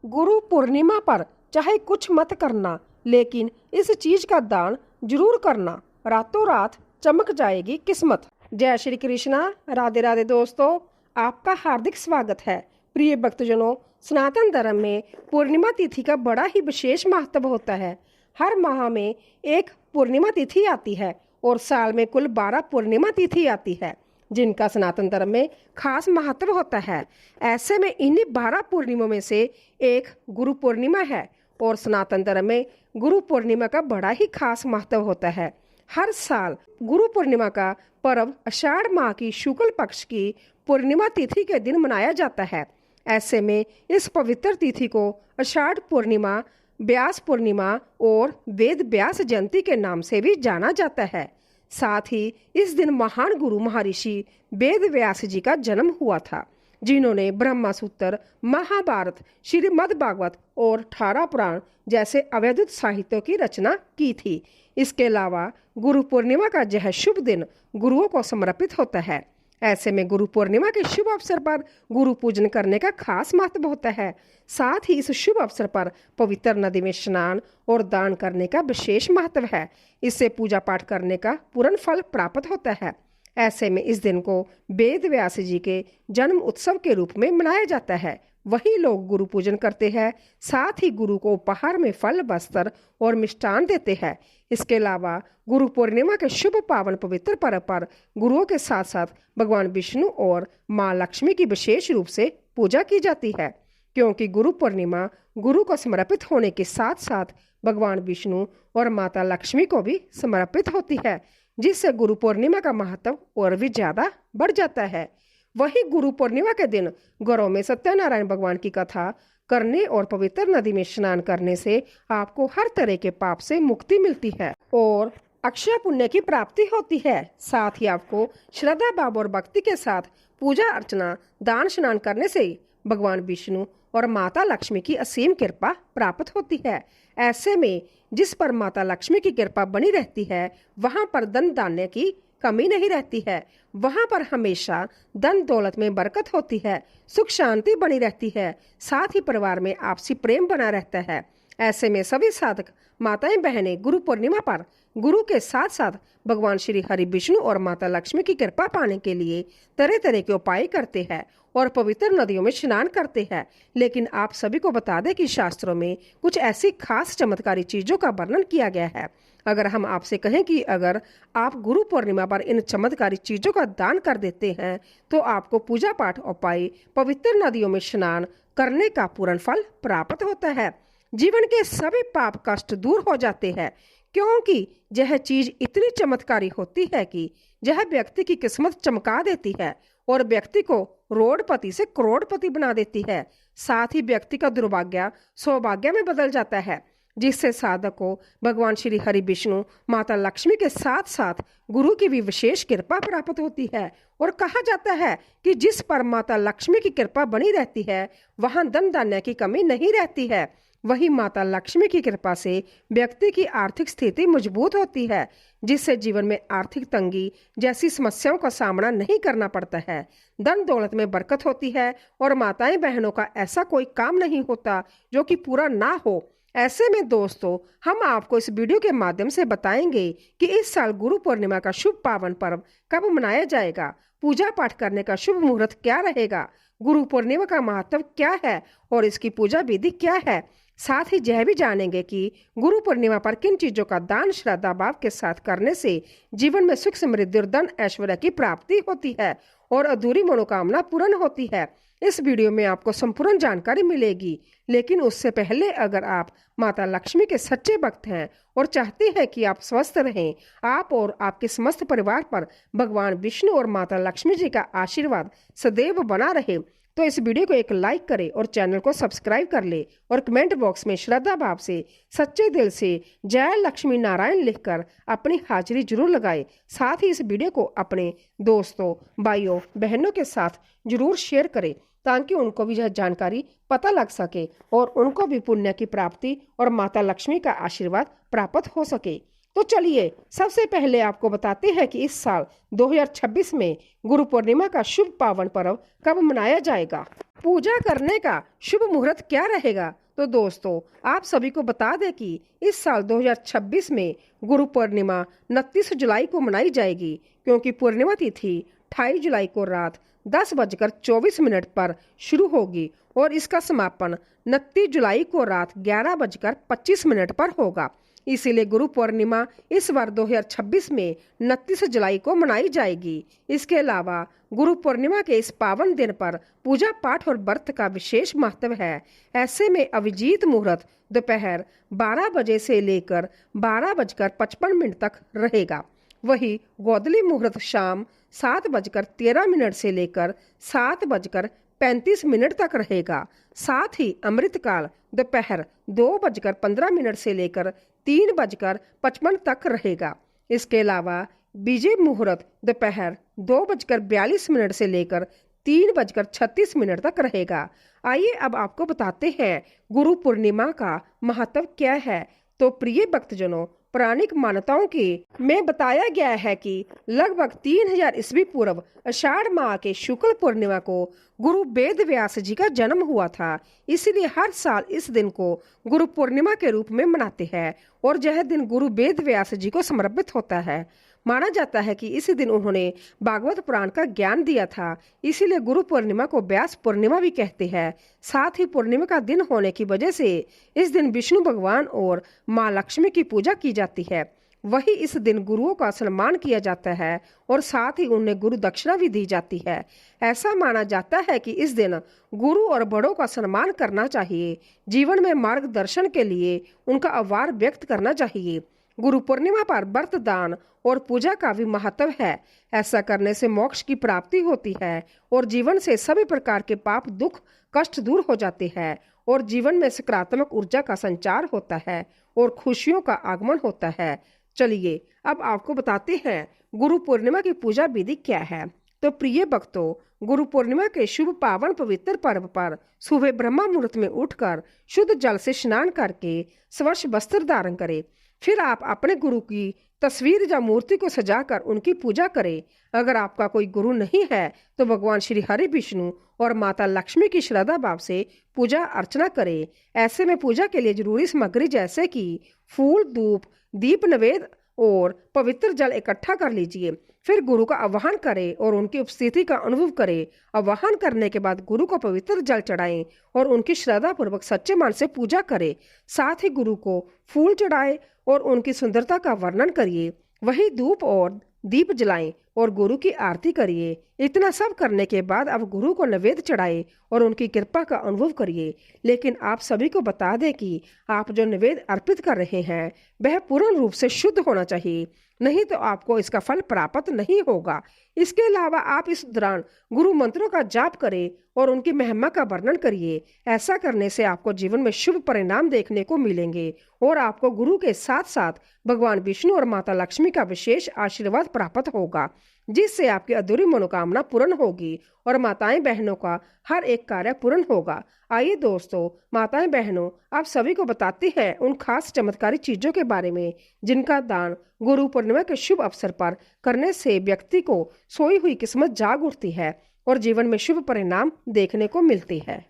गुरु पूर्णिमा पर चाहे कुछ मत करना, लेकिन इस चीज का दान जरूर करना, रातों रात चमक जाएगी किस्मत। जय श्री कृष्णा। राधे राधे दोस्तों, आपका हार्दिक स्वागत है। प्रिय भक्तजनों, सनातन धर्म में पूर्णिमा तिथि का बड़ा ही विशेष महत्व होता है। हर माह में एक पूर्णिमा तिथि आती है और साल में कुल 12 पूर्णिमा तिथि आती है, जिनका सनातन धर्म में खास महत्व होता है। ऐसे में इन्हीं 12 पूर्णिमा में से एक गुरु पूर्णिमा है और सनातन धर्म में गुरु पूर्णिमा का बड़ा ही खास महत्व होता है। हर साल गुरु पूर्णिमा का पर्व आषाढ़ माह की शुक्ल पक्ष की पूर्णिमा तिथि के दिन मनाया जाता है। ऐसे में इस पवित्र तिथि को आषाढ़ पूर्णिमा, व्यास पूर्णिमा और वेद व्यास जयंती के नाम से भी जाना जाता है। साथ ही इस दिन महान गुरु महर्षि वेद व्यास जी का जन्म हुआ था, जिन्होंने ब्रह्मा सूत्र, महाभारत, श्रीमद् भागवत और 18 पुराण जैसे अवैधुत साहित्यों की रचना की थी। इसके अलावा गुरु पूर्णिमा का यह शुभ दिन गुरुओं को समर्पित होता है। ऐसे में गुरु पूर्णिमा के शुभ अवसर पर गुरु पूजन करने का खास महत्व होता है। साथ ही इस शुभ अवसर पर पवित्र नदी में स्नान और दान करने का विशेष महत्व है। इससे पूजा पाठ करने का पूर्ण फल प्राप्त होता है। ऐसे में इस दिन को वेद व्यास जी के जन्म उत्सव के रूप में मनाया जाता है। वही लोग गुरु पूजन करते हैं। साथ ही गुरु को उपहार में फल, वस्त्र और मिष्ठान देते हैं। इसके अलावा गुरु पूर्णिमा के शुभ पावन पवित्र पर्व पर गुरुओं के साथ साथ भगवान विष्णु और माँ लक्ष्मी की विशेष रूप से पूजा की जाती है, क्योंकि गुरु पूर्णिमा गुरु को समर्पित होने के साथ साथ भगवान विष्णु और माता लक्ष्मी को भी समर्पित होती है, जिससे गुरु पूर्णिमा का महत्व और भी ज्यादा बढ़ जाता है। वही गुरु पूर्णिमा के दिन घरों में सत्यनारायण भगवान की कथा करने और पवित्र नदी में स्नान करने से आपको हर तरह के पाप से मुक्ति मिलती है और अक्षय पुण्य की प्राप्ति होती है। साथ ही आपको श्रद्धा भाव और भक्ति के साथ पूजा अर्चना, दान स्नान करने से भगवान विष्णु और माता लक्ष्मी की असीम कृपा प्राप्त होती है। ऐसे में जिस पर माता लक्ष्मी की कृपा बनी रहती है, वहां पर धन धान्य की कमी नहीं रहती है। वहां पर हमेशा धन दौलत में बरकत होती है, सुख शांति बनी रहती है। साथ ही परिवार में आपसी प्रेम बना रहता है। ऐसे में सभी साधक माताएं बहनें गुरु पूर्णिमा पर गुरु के साथ साथ भगवान श्री हरि विष्णु और माता लक्ष्मी की कृपा पाने के लिए तरह तरह के उपाय करते हैं और पवित्र नदियों में स्नान करते हैं। लेकिन आप सभी को बता दें कि शास्त्रों में कुछ ऐसी खास चमत्कारी चीजों का वर्णन किया गया है। अगर हम आपसे कहें कि अगर आप गुरु पूर्णिमा पर इन चमत्कारी चीजों का दान कर देते हैं तो आपको पूजा पाठ, उपाय, पवित्र नदियों में स्नान करने का पूर्ण फल प्राप्त होता है। जीवन के सभी पाप कष्ट दूर हो जाते हैं, क्योंकि यह चीज इतनी चमत्कारी होती है कि यह व्यक्ति की किस्मत चमका देती है और व्यक्ति को रोडपति से करोड़पति बना देती है। साथ ही व्यक्ति का दुर्भाग्य सौभाग्य में बदल जाता है, जिससे साधक को भगवान श्री हरि विष्णु, माता लक्ष्मी के साथ साथ गुरु की भी विशेष कृपा प्राप्त होती है। और कहा जाता है कि जिस पर माता लक्ष्मी की कृपा बनी रहती है, वहां धन धान्य की कमी नहीं रहती है। वही माता लक्ष्मी की कृपा से व्यक्ति की आर्थिक स्थिति मजबूत होती है, जिससे जीवन में आर्थिक तंगी जैसी समस्याओं का सामना नहीं करना पड़ता है। धन दौलत में बरकत होती है और माताएं बहनों का ऐसा कोई काम नहीं होता जो कि पूरा ना हो। ऐसे में दोस्तों, हम आपको इस वीडियो के माध्यम से बताएंगे कि इस साल गुरु पूर्णिमा का शुभ पावन पर्व कब मनाया जाएगा, पूजा पाठ करने का शुभ मुहूर्त क्या रहेगा, गुरु पूर्णिमा का महत्व क्या है और इसकी पूजा विधि क्या है। साथ ही यह भी जानेंगे कि गुरु पूर्णिमा पर किन चीजों का दान श्रद्धा भाव के साथ करने से जीवन में सुख, समृद्धि और धन ऐश्वर्य की प्राप्ति होती है और अधूरी मनोकामना पूर्ण होती है। इस वीडियो में आपको संपूर्ण जानकारी मिलेगी, लेकिन उससे पहले अगर आप माता लक्ष्मी के सच्चे भक्त हैं और चाहते हैं कि आप स्वस्थ रहें, आप और आपके समस्त परिवार पर भगवान विष्णु और माता लक्ष्मी जी का आशीर्वाद सदैव बना रहे, तो इस वीडियो को एक लाइक करें और चैनल को सब्सक्राइब कर ले और कमेंट बॉक्स में श्रद्धा भाव से सच्चे दिल से जय लक्ष्मी नारायण लिखकर अपनी हाजिरी जरूर लगाए। साथ ही इस वीडियो को अपने दोस्तों, भाइयों, बहनों के साथ जरूर शेयर करें, ताकि उनको भी यह जानकारी पता लग सके और उनको भी पुण्य की प्राप्ति और माता लक्ष्मी का आशीर्वाद प्राप्त हो सके। तो चलिए सबसे पहले आपको बताते हैं कि इस साल 2026 में गुरु पूर्णिमा का शुभ पावन पर्व कब मनाया जाएगा। पूजा करने का शुभ मुहूर्त क्या रहेगा। तो दोस्तों आप सभी को बता दें कि इस साल 2026 में गुरु पूर्णिमा 29 जुलाई को मनाई जाएगी, क्योंकि पूर्णिमा तिथि 28 जुलाई को रात 10:24 पर शुरू होगी और इसका समापन 29 जुलाई को रात 11:25 पर होगा। इसीलिए गुरु पूर्णिमा इस बार 2026 में 29 जुलाई को मनाई जाएगी। इसके अलावा गुरु पूर्णिमा के इस पावन दिन पर पूजा पाठ और व्रत का विशेष महत्व है। ऐसे में अभिजीत मुहूर्त दोपहर 12 बजे से लेकर 12:55 तक रहेगा। वही गोधली मुहूर्त शाम 7:13 से लेकर 7:35 तक रहेगा। साथ ही अमृतकाल दोपहर 2:15 से लेकर 3:55 तक रहेगा। इसके अलावा बीजे मुहूर्त दोपहर 2:42 से लेकर 3:36 तक रहेगा। आइए अब आपको बताते हैं गुरु पूर्णिमा का महत्व क्या है। तो प्रिय भक्तजनों, पौराणिक मान्यताओं के में बताया गया है कि लगभग 3000 ईस्वी पूर्व आषाढ़ माह के शुक्ल पूर्णिमा को गुरु वेद व्यास जी का जन्म हुआ था। इसलिए हर साल इस दिन को गुरु पूर्णिमा के रूप में मनाते हैं और यह दिन गुरु वेद व्यास जी को समर्पित होता है। माना जाता है कि इसी दिन उन्होंने भागवत पुराण का ज्ञान दिया था। इसीलिए गुरु पूर्णिमा को व्यास पूर्णिमा भी कहते हैं। साथ ही पूर्णिमा का दिन होने की वजह से इस दिन विष्णु भगवान और माँ लक्ष्मी की पूजा की जाती है। वही इस दिन गुरुओं का सम्मान किया जाता है और साथ ही उन्हें गुरु दक्षिणा भी दी जाती है। ऐसा माना जाता है कि इस दिन गुरु और बड़ों का सम्मान करना चाहिए। जीवन में मार्गदर्शन के लिए उनका आभार व्यक्त करना चाहिए। गुरु पूर्णिमा पर व्रत, दान और पूजा का भी महत्व है। ऐसा करने से मोक्ष की प्राप्ति होती है और जीवन से सभी प्रकार के पाप, दुख, कष्ट दूर हो जाते हैं और जीवन में सकारात्मक ऊर्जा का संचार होता है और खुशियों का आगमन होता है। चलिए अब आपको बताते हैं गुरु पूर्णिमा की पूजा विधि क्या है। तो प्रिय भक्तों, गुरु पूर्णिमा के शुभ पावन पवित्र पर्व पर सुबह ब्रह्म मुहूर्त में उठकर शुद्ध जल से स्नान करके स्वच्छ वस्त्र धारण करें। फिर आप अपने गुरु की तस्वीर या मूर्ति को सजाकर उनकी पूजा करें। अगर आपका कोई गुरु नहीं है तो भगवान श्री हरि विष्णु और माता लक्ष्मी की श्रद्धा भाव से पूजा अर्चना करें। ऐसे में पूजा के लिए जरूरी सामग्री जैसे कि फूल, धूप, दीप, नैवेद्य और पवित्र जल इकट्ठा कर लीजिए। फिर गुरु का आह्वान करें और उनकी उपस्थिति का अनुभव करें। आह्वान करने के बाद गुरु को पवित्र जल चढ़ाएं और उनकी श्रद्धा पूर्वक सच्चे मन से पूजा करें। साथ ही गुरु को फूल चढ़ाएं और उनकी सुंदरता का वर्णन करिए। वही धूप और दीप जलाएं और गुरु की आरती करिए। इतना सब करने के बाद अब गुरु को नैवेद्य चढ़ाएं और उनकी कृपा का अनुभव करिए। लेकिन आप सभी को बता दें कि आप जो नैवेद्य अर्पित कर रहे हैं वह पूर्ण रूप से शुद्ध होना चाहिए, नहीं तो आपको इसका फल प्राप्त नहीं होगा। इसके अलावा आप इस दौरान गुरु मंत्रों का जाप करें और उनकी महिमा का वर्णन करिए। ऐसा करने से आपको जीवन में शुभ परिणाम देखने को मिलेंगे और आपको गुरु के साथ साथ भगवान विष्णु और माता लक्ष्मी का विशेष आशीर्वाद प्राप्त होगा, जिससे आपकी अधूरी मनोकामना पूर्ण होगी और माताएं बहनों का हर एक कार्य पूर्ण होगा। आइए दोस्तों, माताएं बहनों, आप सभी को बताते हैं उन खास चमत्कारी चीजों के बारे में जिनका दान गुरु पूर्णिमा के शुभ अवसर पर करने से व्यक्ति को सोई हुई किस्मत जाग उठती है और जीवन में शुभ परिणाम देखने को मिलते हैं।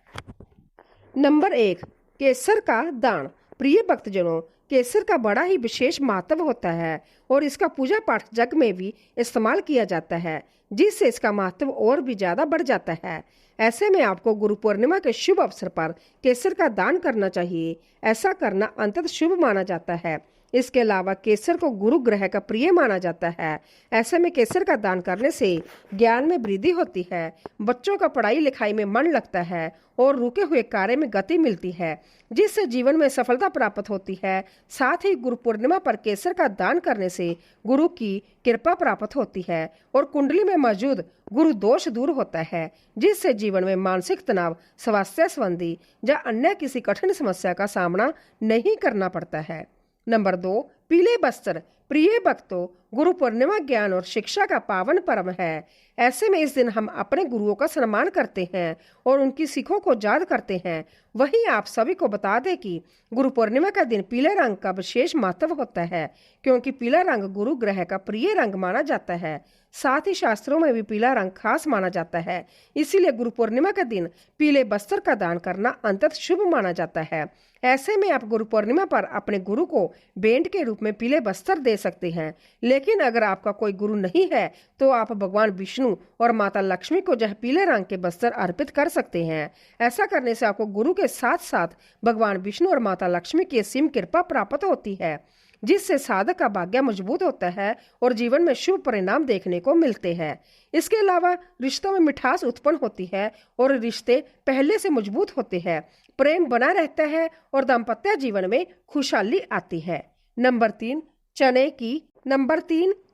नंबर 1, केसर का दान। प्रिय भक्तजनों, केसर का बड़ा ही विशेष महत्व होता है और इसका पूजा पाठ जग में भी इस्तेमाल किया जाता है, जिससे इसका महत्व और भी ज्यादा बढ़ जाता है। ऐसे में आपको गुरु पूर्णिमा के शुभ अवसर पर केसर का दान करना चाहिए। ऐसा करना अंततः शुभ माना जाता है। इसके अलावा केसर को गुरु ग्रह का प्रिय माना जाता है। ऐसे में केसर का दान करने से ज्ञान में वृद्धि होती है, बच्चों का पढ़ाई लिखाई में मन लगता है और रुके हुए कार्य में गति मिलती है, जिससे जीवन में सफलता प्राप्त होती है। साथ ही गुरु पूर्णिमा पर केसर का दान करने से गुरु की कृपा प्राप्त होती है और कुंडली में मौजूद गुरु दोष दूर होता है, जिससे जीवन में मानसिक तनाव, स्वास्थ्य संबंधी या अन्य किसी कठिन समस्या का सामना नहीं करना पड़ता है। नंबर 2, पीले वस्त्र। प्रिय भक्तों, गुरु पूर्णिमा ज्ञान और शिक्षा का पावन पर्व है। ऐसे में इस दिन हम अपने गुरुओं का सम्मान करते हैं और उनकी सीखों को याद करते हैं। वहीं आप सभी को बता दें कि गुरु पूर्णिमा का दिन पीले रंग का विशेष महत्व होता है, क्योंकि पीला रंग गुरु ग्रह का प्रिय रंग माना जाता है। साथ ही शास्त्रों में भी पीला रंग खास माना जाता है। इसीलिए गुरु पूर्णिमा का दिन पीले वस्त्र का दान करना अंततः शुभ माना जाता है। ऐसे में आप गुरु पूर्णिमा पर अपने गुरु को भेंट के रूप में पीले वस्त्र दे सकते हैं। लेकिन अगर आपका कोई गुरु नहीं है तो आप भगवान विष्णु और माता लक्ष्मी को यह पीले रंग के वस्त्र अर्पित कर सकते हैं। ऐसा करने से आपको गुरु के साथ साथ भगवान विष्णु और माता लक्ष्मी की असीम कृपा प्राप्त होती है, जिससे साधक का भाग्य मजबूत होता है और जीवन में शुभ परिणाम देखने को मिलते हैं। इसके अलावा रिश्तों में मिठास उत्पन्न होती है और रिश्ते पहले से मजबूत होते हैं, प्रेम बना रहता है और दाम्पत्य जीवन में खुशहाली आती है। नंबर 3,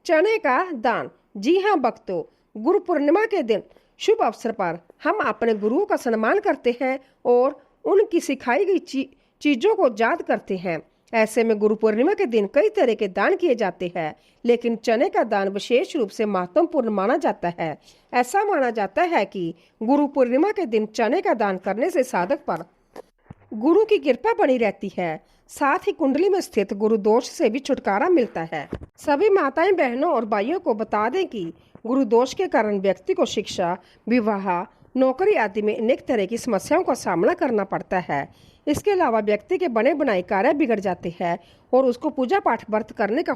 चने का दान। जी हाँ भक्तों, गुरु पूर्णिमा के दिन शुभ अवसर पर हम अपने गुरुओं का सम्मान करते हैं और उनकी सिखाई गई चीजों को याद करते हैं। ऐसे में गुरु पूर्णिमा के दिन कई तरह के दान किए जाते हैं, लेकिन चने का दान विशेष रूप से महत्वपूर्ण माना जाता है। ऐसा माना जाता है कि गुरु पूर्णिमा के दिन चने का दान करने से साधक पर गुरु की कृपा बनी रहती है। साथ ही कुंडली में स्थित गुरु दोष से भी छुटकारा मिलता है। सभी माताएं, बहनों और भाइयों को बता दें कि गुरु दोष के कारण व्यक्ति को शिक्षा, विवाह, नौकरी आदि में अनेक तरह की समस्याओं का सामना करना पड़ता है। इसके अलावा व्यक्ति के बने बनाए कार्य बिगड़ जाते हैं और उसको पूजा पाठ व्रत करने का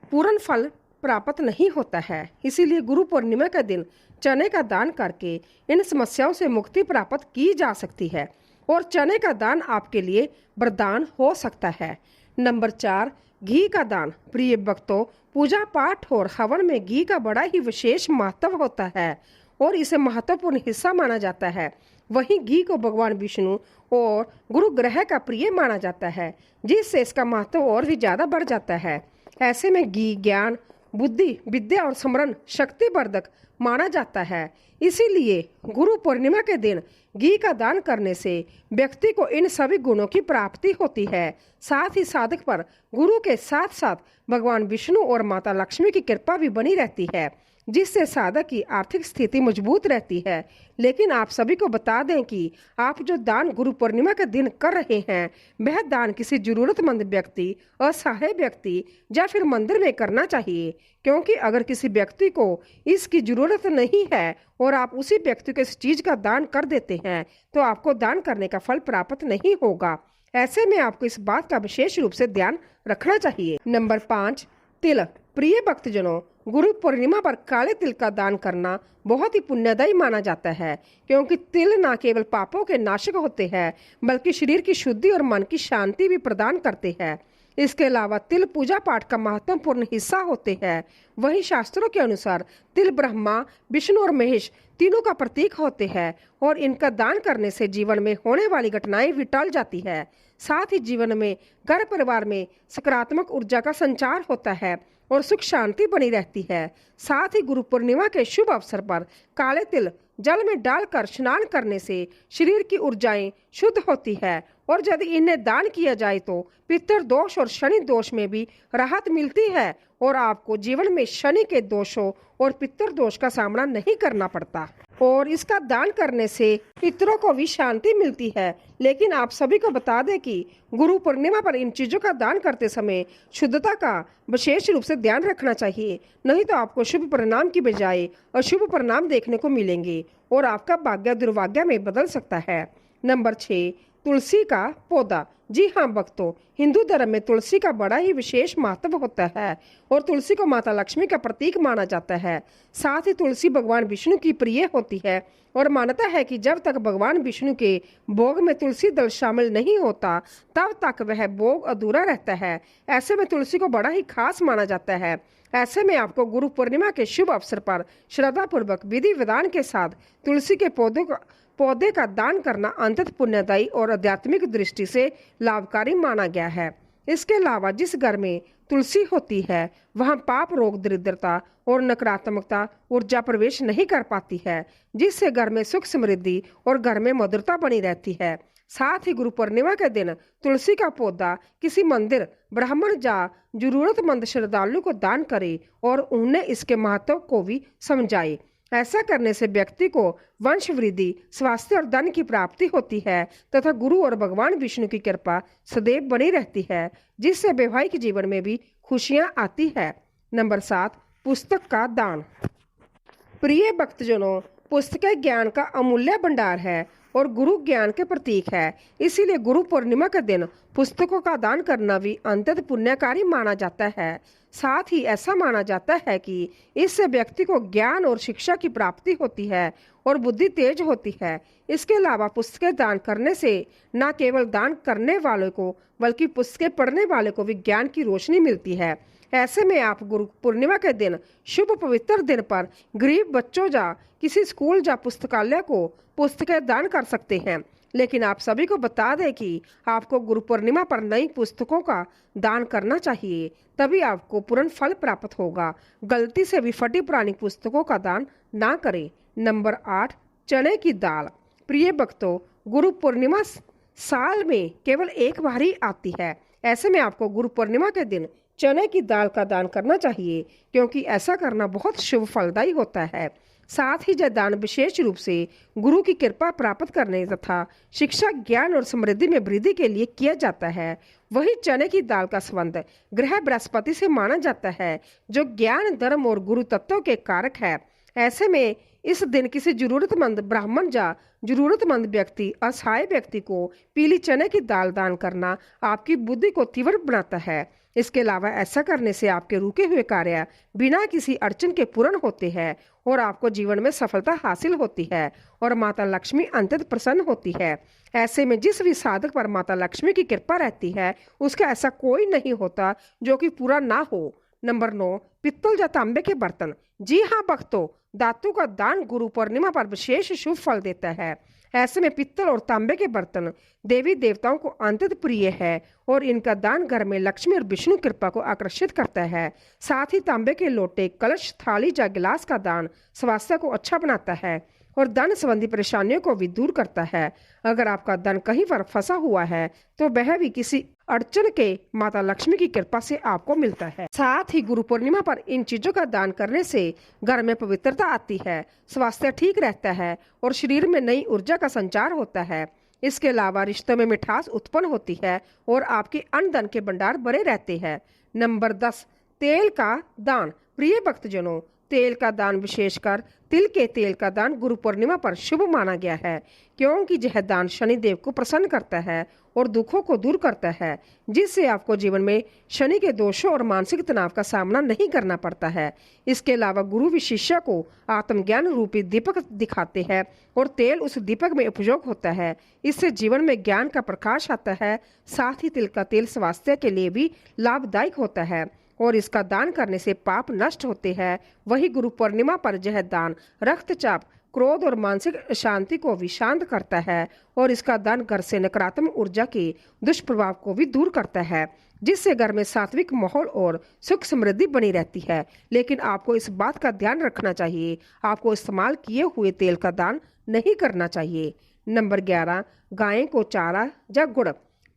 पूर्ण फल प्राप्त नहीं होता है। इसीलिए गुरु पूर्णिमा के दिन चने का दान करके इन समस्याओं से मुक्ति प्राप्त की जा सकती है और चने का दान आपके लिए वरदान हो सकता है। नंबर 4, घी का दान। प्रिय भक्तों, पूजा पाठ और हवन में घी का बड़ा ही विशेष महत्व होता है और इसे महत्वपूर्ण हिस्सा माना जाता है। वहीं घी को भगवान विष्णु और गुरु ग्रह का प्रिय माना जाता है, जिससे इसका महत्व और भी ज्यादा बढ़ जाता है। ऐसे में घी ज्ञान, बुद्धि, विद्या और स्मरण शक्ति वर्धक माना जाता है। इसीलिए गुरु पूर्णिमा के दिन घी का दान करने से व्यक्ति को इन सभी गुणों की प्राप्ति होती है। साथ ही साधक पर गुरु के साथ साथ भगवान विष्णु और माता लक्ष्मी की कृपा भी बनी रहती है, जिससे साधक की आर्थिक स्थिति मजबूत रहती है। लेकिन आप सभी को बता दें कि आप जो दान गुरु पूर्णिमा के दिन कर रहे हैं, वह दान किसी जरूरतमंद व्यक्ति, असहाय व्यक्ति या फिर मंदिर में करना चाहिए, क्योंकि अगर किसी व्यक्ति को इसकी जरूरत नहीं है और आप उसी व्यक्ति को इस चीज का दान कर देते हैं तो आपको दान करने का फल प्राप्त नहीं होगा। ऐसे में आपको इस बात का विशेष रूप से ध्यान रखना चाहिए। नंबर 5, तिल। प्रिय भक्तजनों, गुरु पूर्णिमा पर काले तिल का दान करना बहुत ही पुण्यदायी माना जाता है, क्योंकि तिल न केवल पापों के नाशक होते हैं बल्कि शरीर की शुद्धि और मन की शांति भी प्रदान करते हैं। इसके अलावा तिल पूजा पाठ का महत्वपूर्ण हिस्सा होते हैं। वहीं शास्त्रों के अनुसार तिल ब्रह्मा, विष्णु और महेश तीनों का प्रतीक होते हैं और इनका दान करने से जीवन में होने वाली घटनाएं भी टल जाती है। साथ ही जीवन में, घर परिवार में सकारात्मक ऊर्जा का संचार होता है और सुख शांति बनी रहती है। साथ ही गुरु पूर्णिमा के शुभ अवसर पर काले तिल जल में डालकर स्नान करने से शरीर की ऊर्जाएं शुद्ध होती है और यदि इन्हें दान किया जाए तो पितृ दोष और शनि दोष में भी राहत मिलती है और आपको जीवन में शनि के दोषों और पितृ दोष का सामना नहीं करना पड़ता और इसका दान करने से पितरों को भी शांति मिलती है। लेकिन आप सभी को बता दें कि गुरु पूर्णिमा पर इन चीजों का दान करते समय शुद्धता का विशेष रूप से ध्यान रखना चाहिए, नहीं तो आपको शुभ परिणाम की बजाय अशुभ परिणाम देखने को मिलेंगे और आपका भाग्य दुर्भाग्य में बदल सकता है। नंबर 6, तुलसी का पौधा। जी हाँ भक्तों, हिंदू धर्म में तुलसी का बड़ा ही विशेष महत्व होता है और तुलसी को माता लक्ष्मी का प्रतीक माना जाता है। साथ ही तुलसी भगवान विष्णु की प्रिय होती है और मान्यता है कि जब तक भगवान विष्णु के भोग में तुलसी दल शामिल नहीं होता तब तक वह भोग अधूरा रहता है। ऐसे में तुलसी को बड़ा ही खास माना जाता है। ऐसे में आपको गुरु पूर्णिमा के शुभ अवसर पर श्रद्धा पूर्वक विधि विधान के साथ तुलसी के पौधे का दान करना अंततः पुण्यदायी और आध्यात्मिक दृष्टि से लाभकारी माना गया है। इसके अलावा जिस घर में तुलसी होती है वहां पाप, रोग, दरिद्रता और नकारात्मकता ऊर्जा प्रवेश नहीं कर पाती है, जिससे घर में सुख समृद्धि और घर में मधुरता बनी रहती है। साथ ही गुरु पूर्णिमा के दिन तुलसी का पौधा किसी मंदिर, ब्राह्मण या जरूरतमंद श्रद्धालु को दान करे और उन्हें इसके महत्व को भी समझाए। ऐसा करने से व्यक्ति को वंश वृद्धि, स्वास्थ्य और धन की प्राप्ति होती है तथा गुरु और भगवान विष्णु की कृपा सदैव बनी रहती है, जिससे वैवाहिक जीवन में भी खुशियां आती है। नंबर 7, पुस्तक का दान। प्रिय भक्तजनों, पुस्तकें ज्ञान का अमूल्य भंडार है और गुरु ज्ञान के प्रतीक है। इसीलिए गुरु पूर्णिमा के दिन पुस्तकों का दान करना भी अत्यंत पुण्यकारी माना जाता है। साथ ही ऐसा माना जाता है कि इससे व्यक्ति को ज्ञान और शिक्षा की प्राप्ति होती है और बुद्धि तेज होती है। इसके अलावा पुस्तकें दान करने से न केवल दान करने वालों को बल्कि पुस्तकें पढ़ने वाले को भी ज्ञान की रोशनी मिलती है। ऐसे में आप गुरु पूर्णिमा के दिन शुभ पवित्र दिन पर गरीब बच्चों या किसी स्कूल या पुस्तकालय को पुस्तकें दान कर सकते हैं। लेकिन आप सभी को बता दें कि आपको गुरु पूर्णिमा पर नई पुस्तकों का दान करना चाहिए, तभी आपको पूर्ण फल प्राप्त होगा। गलती से भी फटी पुरानी पुस्तकों का दान ना करें। नंबर 8, चने की दाल। प्रिय भक्तों, गुरु पूर्णिमा साल में केवल एक बार ही आती है। ऐसे में आपको गुरु पूर्णिमा के दिन चने की दाल का दान करना चाहिए, क्योंकि ऐसा करना बहुत शुभ फलदायी होता है। साथ ही यह दान विशेष रूप से गुरु की कृपा प्राप्त करने तथा शिक्षा, ज्ञान और समृद्धि में वृद्धि के लिए किया जाता है। वही चने की दाल का संबंध ग्रह बृहस्पति से माना जाता है, जो ज्ञान, धर्म और गुरु तत्वों के कारक है। ऐसे में इस दिन किसी जरूरतमंद ब्राह्मण या जरूरतमंद व्यक्ति, असहाय व्यक्ति को पीली चने की दाल दान करना आपकी बुद्धि को तीव्र बनाता है। इसके अलावा ऐसा करने से आपके रुके हुए कार्य बिना किसी अड़चन के पूर्ण होते हैं और आपको जीवन में सफलता हासिल होती है और माता लक्ष्मी अत्यंत प्रसन्न होती है। ऐसे में जिस भी साधक पर माता लक्ष्मी की कृपा रहती है, उसका ऐसा कोई नहीं होता जो कि पूरा ना हो। नंबर 9, पित्तल या तांबे के बर्तन। जी हाँ भक्तों, धातु का दान गुरु पूर्णिमा पर विशेष शुभ फल देता है। ऐसे में पित्तल और तांबे के बर्तन देवी देवताओं को अत्यंत प्रिय है और इनका दान घर में लक्ष्मी और विष्णु कृपा को आकर्षित करता है। साथ ही तांबे के लोटे, कलश, थाली या गिलास का दान स्वास्थ्य को अच्छा बनाता है और धन संबंधी परेशानियों को भी दूर करता है। अगर आपका धन कहीं पर फंसा हुआ है तो वह भी किसी अड़चन के माता लक्ष्मी की कृपा से आपको मिलता है। साथ ही गुरु पूर्णिमा पर इन चीजों का दान करने से घर में पवित्रता आती है, स्वास्थ्य ठीक रहता है और शरीर में नई ऊर्जा का संचार होता है। इसके अलावा रिश्तों में मिठास उत्पन्न होती है और आपके अन्न धन के भंडार भरे रहते हैं। नंबर 10, तेल का दान। प्रिय भक्तजनों, तेल का दान, विशेषकर तिल के तेल का दान गुरु पूर्णिमा पर शुभ माना गया है, क्योंकि यह दान शनिदेव को प्रसन्न करता है और दुखों को दूर करता है, जिससे आपको जीवन में शनि के दोषों और मानसिक तनाव का सामना नहीं करना पड़ता है। इसके अलावा गुरु भी शिष्य को आत्मज्ञान रूपी दीपक दिखाते हैं और तेल उस दीपक में उपयोग होता है। इससे जीवन में ज्ञान का प्रकाश आता है। साथ ही तिल का तेल स्वास्थ्य के लिए भी लाभदायक होता है और इसका दान करने से पाप नष्ट होते हैं। वही गुरु पूर्णिमा पर यह दान रक्तचाप, क्रोध और मानसिक अशांति को भी शांत करता है और इसका दान घर से नकारात्मक ऊर्जा के दुष्प्रभाव को भी दूर करता है, जिससे घर में सात्विक माहौल और सुख समृद्धि बनी रहती है। लेकिन आपको इस बात का ध्यान रखना चाहिए, आपको इस्तेमाल किए हुए तेल का दान नहीं करना चाहिए। नंबर 11, गाय को चारा या गुड़।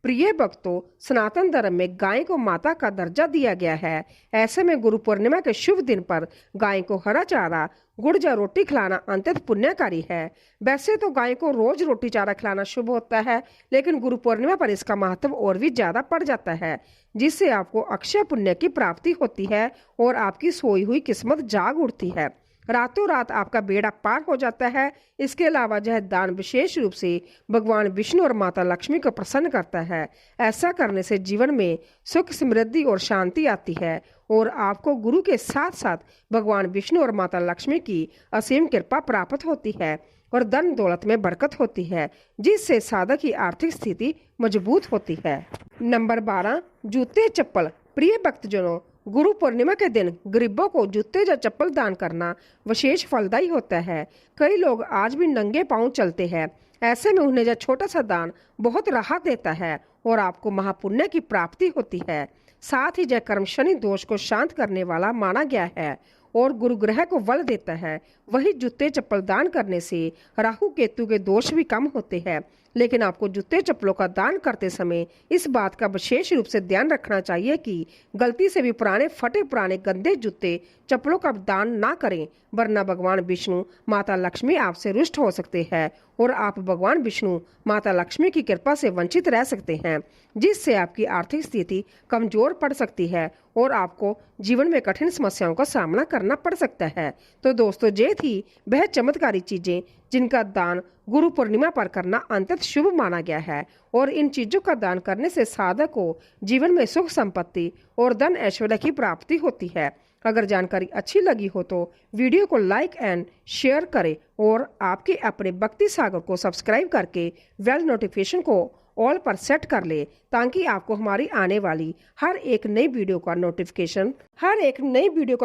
प्रिय भक्तों, सनातन धर्म में गाय को माता का दर्जा दिया गया है। ऐसे में गुरु पूर्णिमा के शुभ दिन पर गाय को हरा चारा, गुड़ या रोटी खिलाना अत्यंत पुण्यकारी है। वैसे तो गाय को रोज रोटी चारा खिलाना शुभ होता है, लेकिन गुरु पूर्णिमा पर इसका महत्व और भी ज्यादा बढ़ जाता है, जिससे आपको अक्षय पुण्य की प्राप्ति होती है और आपकी सोई हुई किस्मत जाग उठती है। रातों रात आपका बेड़ा पार हो जाता है। इसके अलावा यह दान विशेष रूप से भगवान विष्णु और माता लक्ष्मी को प्रसन्न करता है। ऐसा करने से जीवन में सुख, समृद्धि और शांति आती है और आपको गुरु के साथ साथ भगवान विष्णु और माता लक्ष्मी की असीम कृपा प्राप्त होती है और धन दौलत में बरकत होती है, जिससे साधक की आर्थिक स्थिति मजबूत होती है। नंबर 12, जूते चप्पल। प्रिय भक्तजनों, गुरु पूर्णिमा के दिन गरीबों को जूते या चप्पल दान करना विशेष फलदायी होता है। कई लोग आज भी नंगे पांव चलते हैं। ऐसे में उन्हें यह छोटा सा दान बहुत राहत देता है और आपको महापुण्य की प्राप्ति होती है। साथ ही यह कर्म शनि दोष को शांत करने वाला माना गया है और गुरु ग्रह को बल देता है। वही जूते चप्पल दान करने से राहु केतु के दोष भी कम होते हैं। लेकिन आपको जूते चप्पलों का दान करते समय इस बात का विशेष रूप से ध्यान रखना चाहिए कि गलती से भी पुराने फटे पुराने गंदे जूते चप्पलों का दान ना करें, वरना भगवान विष्णु माता लक्ष्मी आपसे रुष्ट हो सकते हैं और आप भगवान विष्णु माता लक्ष्मी की कृपा से वंचित रह सकते हैं, जिससे आपकी आर्थिक स्थिति कमजोर पड़ सकती है और आपको जीवन में कठिन समस्याओं का सामना करना पड़ सकता है। तो दोस्तों, ये थी वह चमत्कारी चीजें जिनका दान गुरु पूर्णिमा पर करना अंततः शुभ माना गया है और इन चीजों का दान करने से साधक को जीवन में सुख संपत्ति और धन ऐश्वर्य की प्राप्ति होती है। अगर जानकारी अच्छी लगी हो तो वीडियो को लाइक एंड शेयर करें और आपके अपने भक्ति सागर को सब्सक्राइब करके बेल नोटिफिकेशन को ऑल पर सेट कर ले, ताकि आपको हमारी आने वाली हर एक नई वीडियो का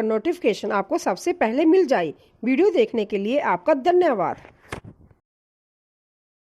नोटिफिकेशन आपको सबसे पहले मिल जाए। वीडियो देखने के लिए आपका धन्यवाद।